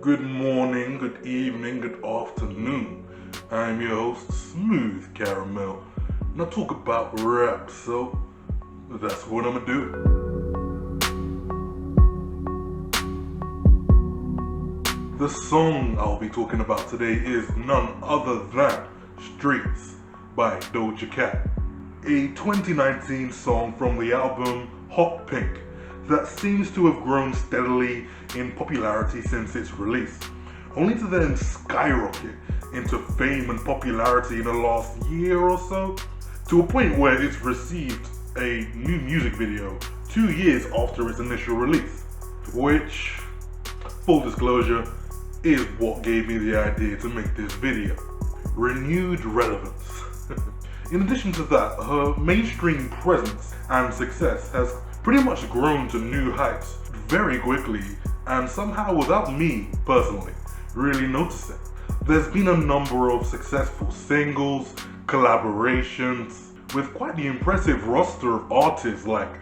Good morning, good evening, good afternoon. I'm your host, Smooth Caramel, and I talk about rap, so that's what I'm gonna do. The song I'll be talking about today is none other than Streets by Doja Cat, a 2019 song from the album Hot Pink that seems to have grown steadily in popularity since its release, only to then skyrocket into fame and popularity in the last year or so, to a point where it's received a new music video 2 years after its initial release, which, full disclosure, is what gave me the idea to make this video. Renewed relevance. In addition to that, her mainstream presence and success has pretty much grown to new heights very quickly, and somehow without me personally really noticing. There's been a number of successful singles, collaborations, with quite the impressive roster of artists like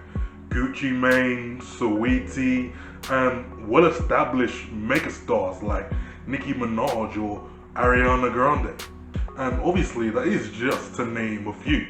Gucci Mane, Saweetie, and well-established megastars like Nicki Minaj or Ariana Grande. And obviously that is just to name a few.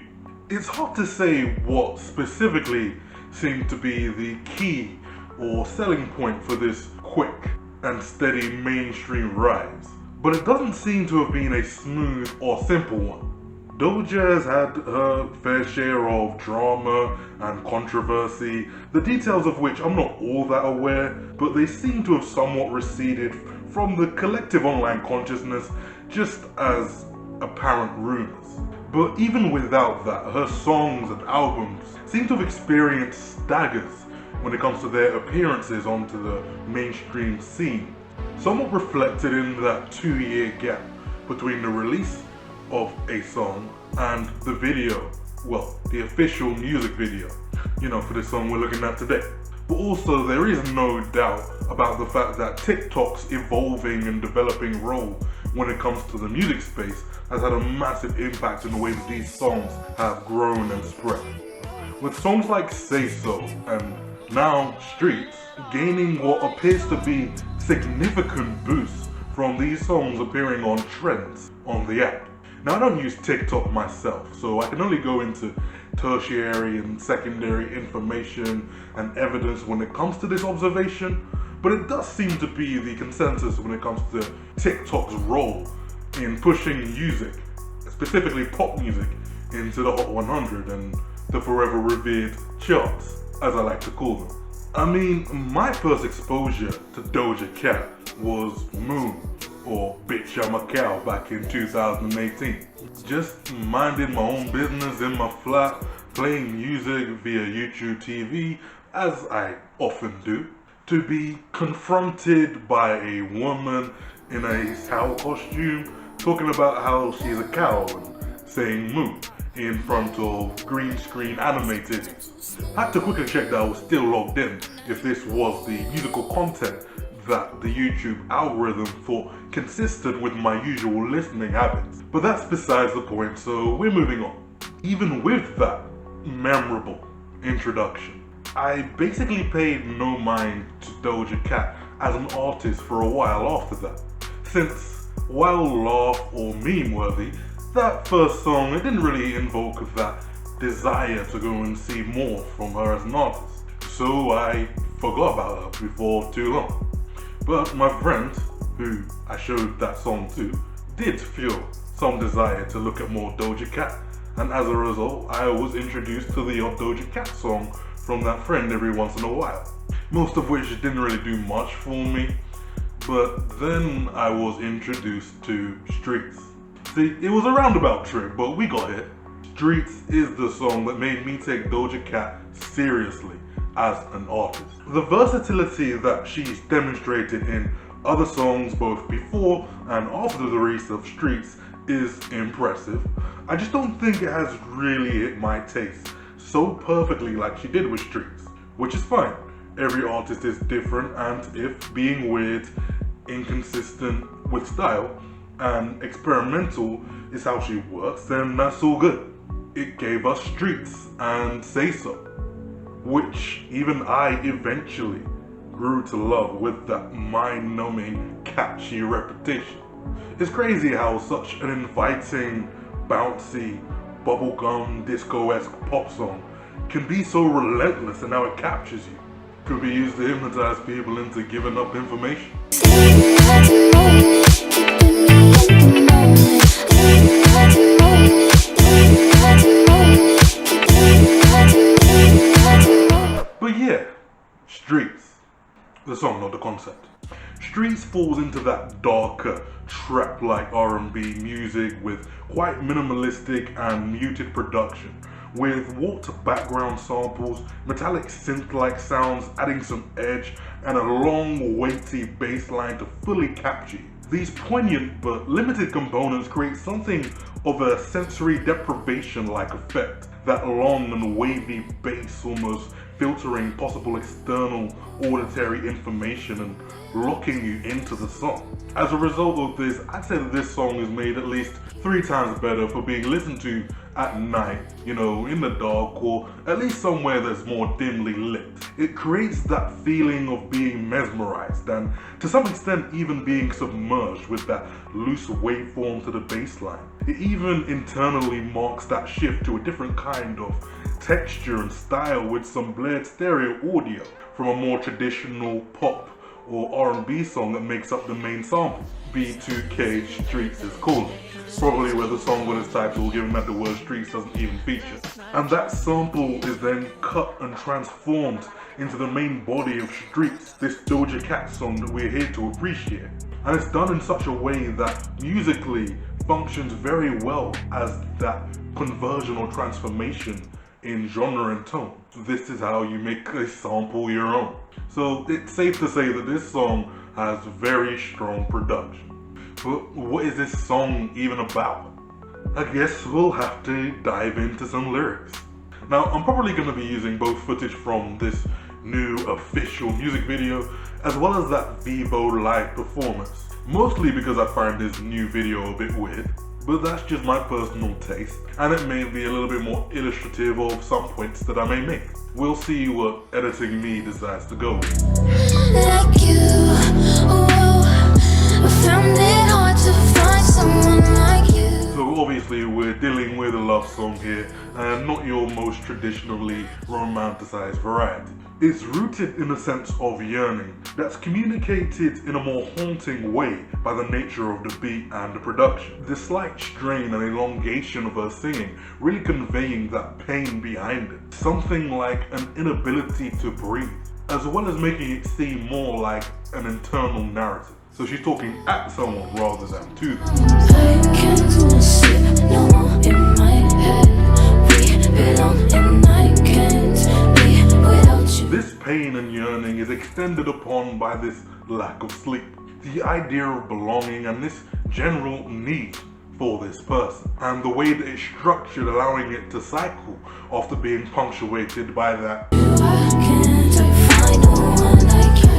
It's hard to say what specifically seemed to be the key or selling point for this quick and steady mainstream rise, but it doesn't seem to have been a smooth or simple one. Doja has had her fair share of drama and controversy, the details of which I'm not all that aware, but they seem to have somewhat receded from the collective online consciousness just as apparent rumors. But even without that, her songs and albums seem to have experienced staggers when it comes to their appearances onto the mainstream scene, somewhat reflected in that 2-year gap between the release of a song and the video, well, the official music video, for the song we're looking at today. But also there is no doubt about the fact that TikTok's evolving and developing role when it comes to the music space has had a massive impact in the way that these songs have grown and spread. With songs like Say So and now Streets gaining what appears to be significant boosts from these songs appearing on trends on the app. Now, I don't use TikTok myself, so I can only go into tertiary and secondary information and evidence when it comes to this observation, but it does seem to be the consensus when it comes to TikTok's role in pushing music, specifically pop music, into the Hot 100 and the forever revered charts, as I like to call them. I mean, my first exposure to Doja Cat was Moon, or Bitch I'm a Cow, back in 2018. Just minding my own business in my flat, playing music via YouTube TV, as I often do, to be confronted by a woman in a cow costume talking about how she's a cow and saying moo in front of green screen animated. I had to quickly check that I was still logged in if this was the musical content that the YouTube algorithm thought consistent with my usual listening habits. But that's besides the point, so we're moving on. Even with that memorable introduction, I basically paid no mind to Doja Cat as an artist for a while after that, since while laugh or meme worthy, that first song, it didn't really invoke that desire to go and see more from her as an artist, so I forgot about her before too long. But my friend, who I showed that song to, did feel some desire to look at more Doja Cat, and as a result, I was introduced to the odd Doja Cat song from that friend every once in a while, most of which didn't really do much for me. But then I was introduced to Streets. See, it was a roundabout trip, but we got here. Streets is the song that made me take Doja Cat seriously as an artist. The versatility that she's demonstrated in other songs both before and after the release of Streets is impressive. I just don't think it has really hit my taste so perfectly like she did with Streets, which is fine. Every artist is different, and if being weird, inconsistent with style, and experimental is how she works, then that's all good. It gave us Streets and Say So, which even I eventually grew to love with that mind-numbing, catchy repetition. It's crazy how such an inviting, bouncy, bubblegum, disco-esque pop song can be so relentless in how it captures you. Could be used to hypnotize people into giving up information. But yeah, Streets, the song, not the concept. Streets falls into that darker, trap-like R&B music with quite minimalistic and muted production, with warped background samples, metallic synth-like sounds adding some edge, and a long, weighty bass line to fully capture you. These poignant but limited components create something of a sensory deprivation-like effect. That long and wavy bass almost filtering possible external auditory information and locking you into the song. As a result of this, I'd say that this song is made at least 3 times better for being listened to at night, you know, in the dark, or at least somewhere that's more dimly lit. It creates that feeling of being mesmerized and to some extent even being submerged with that loose waveform to the bass line. It even internally marks that shift to a different kind of texture and style with some blared stereo audio from a more traditional pop or R&B song that makes up the main sample. B2K Streets is calling. Probably where the song got its title, given that the word streets doesn't even feature. And that sample is then cut and transformed into the main body of Streets, this Doja Cat song that we're here to appreciate. And it's done in such a way that musically functions very well as that conversion or transformation in genre and tone. This is how you make a sample your own. So it's safe to say that this song has very strong production. But what is this song even about? I guess we'll have to dive into some lyrics. Now, I'm probably going to be using both footage from this new official music video as well as that Vivo live performance. Mostly because I find this new video a bit weird, but that's just my personal taste, and it may be a little bit more illustrative of some points that I may make. We'll see what editing me decides to go with. Like you, I found it hard to find someone like you. So obviously we're dealing with a love song here, and not your most traditionally romanticized variety. It's rooted in a sense of yearning that's communicated in a more haunting way by the nature of the beat and the production. The slight strain and elongation of her singing really conveying that pain behind it. Something like an inability to breathe, as well as making it seem more like an internal narrative. So she's talking at someone rather than to them. I can't sleep no more in my head. We belong and I can't be without you. This pain and yearning is extended upon by this lack of sleep, the idea of belonging and this general need for this person, and the way that it's structured, allowing it to cycle after being punctuated by that, Why can't I find no one like you?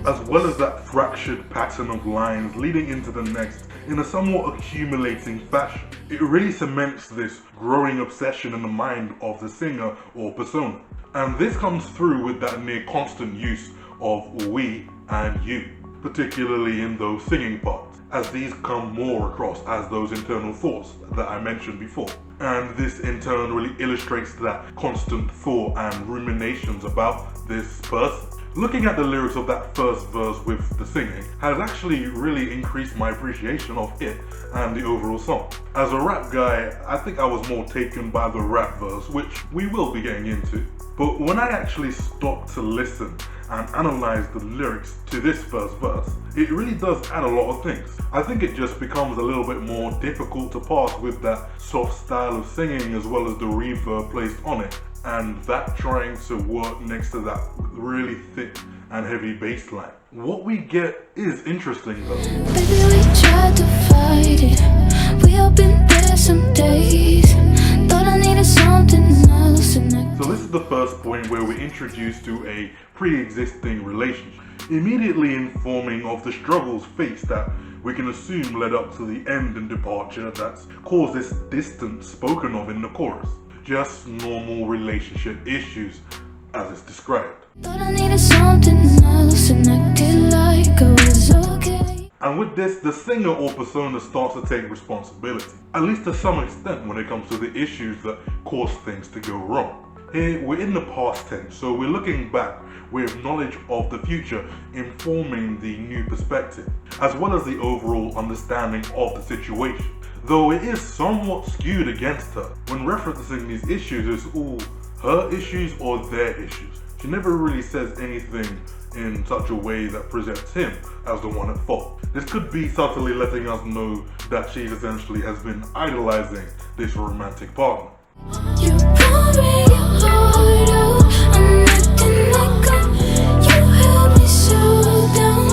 as well as that fractured pattern of lines leading into the next in a somewhat accumulating fashion. It really cements this growing obsession in the mind of the singer or persona. And this comes through with that near constant use of we and you, particularly in those singing parts, as these come more across as those internal thoughts that I mentioned before. And this in turn really illustrates that constant thought and ruminations about this person. Looking at the lyrics of that first verse with the singing has actually really increased my appreciation of it and the overall song. As a rap guy, I think I was more taken by the rap verse, which we will be getting into. But when I actually stopped to listen and analyze the lyrics to this first verse, it really does add a lot of things. I think it just becomes a little bit more difficult to pass with that soft style of singing as well as the reverb placed on it, and that trying to work next to that really thick and heavy bass line. What we get is interesting though. Baby, we tried to fight it. We have been there some days. Thought I needed something else and So this is the first point where we're introduced to a pre-existing relationship, immediately informing of the struggles faced that we can assume led up to the end and departure that's caused this distance spoken of in the chorus. Just normal relationship issues as it's described. Thought I needed something else and acted like I was okay. And with this, the singer or persona starts to take responsibility, at least to some extent when it comes to the issues that cause things to go wrong. Here, we're in the past tense, so we're looking back with knowledge of the future informing the new perspective, as well as the overall understanding of the situation. Though it is somewhat skewed against her, when referencing these issues, it's all her issues or their issues. She never really says anything in such a way that presents him as the one at fault. This could be subtly letting us know that she essentially has been idolizing this romantic partner. You poured me your heart out. I'm acting like you held me so down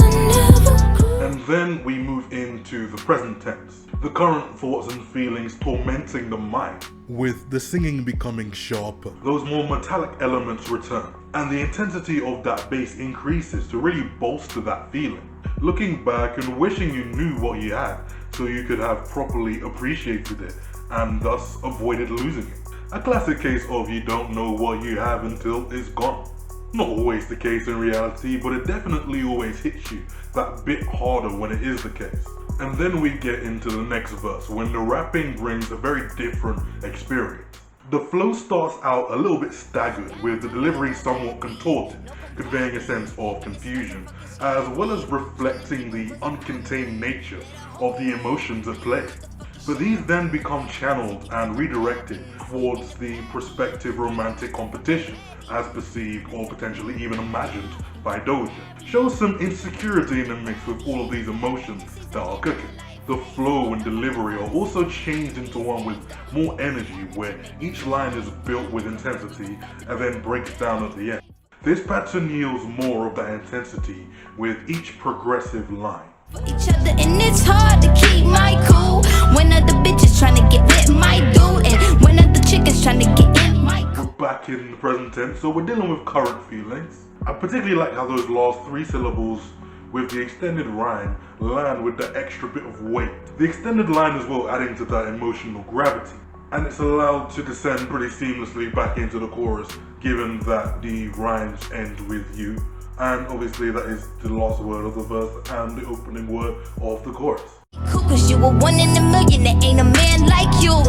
I never could. And then we move into the present tense, the current thoughts and feelings tormenting the mind, with the singing becoming sharper. Those more metallic elements return, and the intensity of that bass increases to really bolster that feeling. Looking back and wishing you knew what you had so you could have properly appreciated it and thus avoided losing it. A classic case of you don't know what you have until it's gone. Not always the case in reality, but it definitely always hits you that bit harder when it is the case. And then we get into the next verse when the rapping brings a very different experience. The flow starts out a little bit staggered, with the delivery somewhat contorted, conveying a sense of confusion, as well as reflecting the uncontained nature of the emotions at play. But these then become channeled and redirected towards the prospective romantic competition, as perceived or potentially even imagined by Doja. Shows some insecurity in the mix with all of these emotions that are cooking. The flow and delivery are also changed into one with more energy, where each line is built with intensity and then breaks down at the end. This pattern yields more of that intensity with each progressive line. For each other, and it's hard to keep my cool when other bitches trying to get with my dude, and when other chickens trying to get in my We're back in the present tense, so we're dealing with current feelings. I particularly like how those last three syllables with the extended rhyme land with that extra bit of weight. The extended line as well adding to that emotional gravity. And it's allowed to descend pretty seamlessly back into the chorus, given that the rhymes end with you. And obviously that is the last word of the verse and the opening word of the chorus. Cause you were 1 in a million, there ain't a man like you.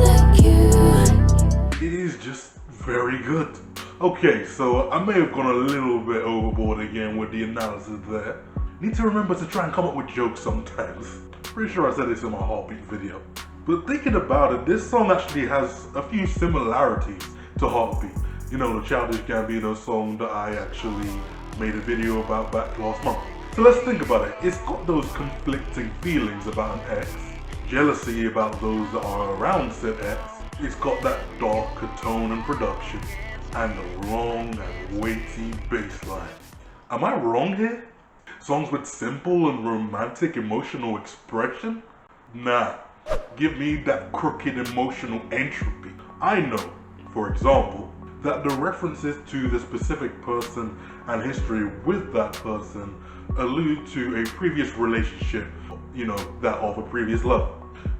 It is just very good. Okay, so I may have gone a little bit overboard again with the analysis there. Need to remember to try and come up with jokes sometimes. Pretty sure I said this in my Heartbeat video. But thinking about it, this song actually has a few similarities to Heartbeat. You know, the Childish Gambino song that I actually made a video about back last month. So let's think about it. It's got those conflicting feelings about an ex, jealousy about those that are around said ex. It's got that darker tone and production, and a long and weighty bass line. Am I wrong here? Songs with simple and romantic emotional expression? Nah, give me that crooked emotional entropy. I know, for example, that the references to the specific person and history with that person allude to a previous relationship, you know, that of a previous lover.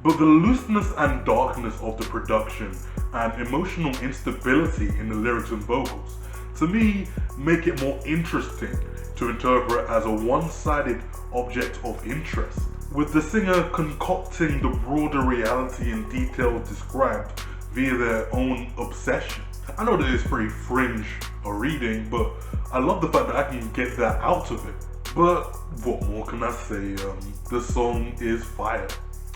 But the looseness and darkness of the production and emotional instability in the lyrics and vocals, to me, make it more interesting to interpret as a one-sided object of interest, with the singer concocting the broader reality and details described via their own obsession. I know that it's pretty fringe a reading, but I love the fact that I can get that out of it. But what more can I say? The song is fire.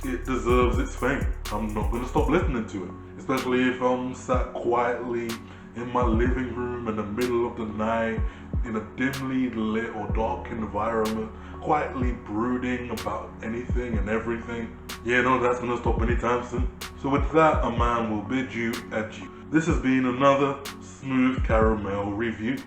It deserves its fame. I'm not gonna stop listening to it, especially if I'm sat quietly in my living room in the middle of the night in a dimly lit or dark environment, quietly brooding about anything and everything. Yeah, no, that's gonna stop anytime soon. So with that, a man will bid you adieu. This has been another Smooth Caramel review.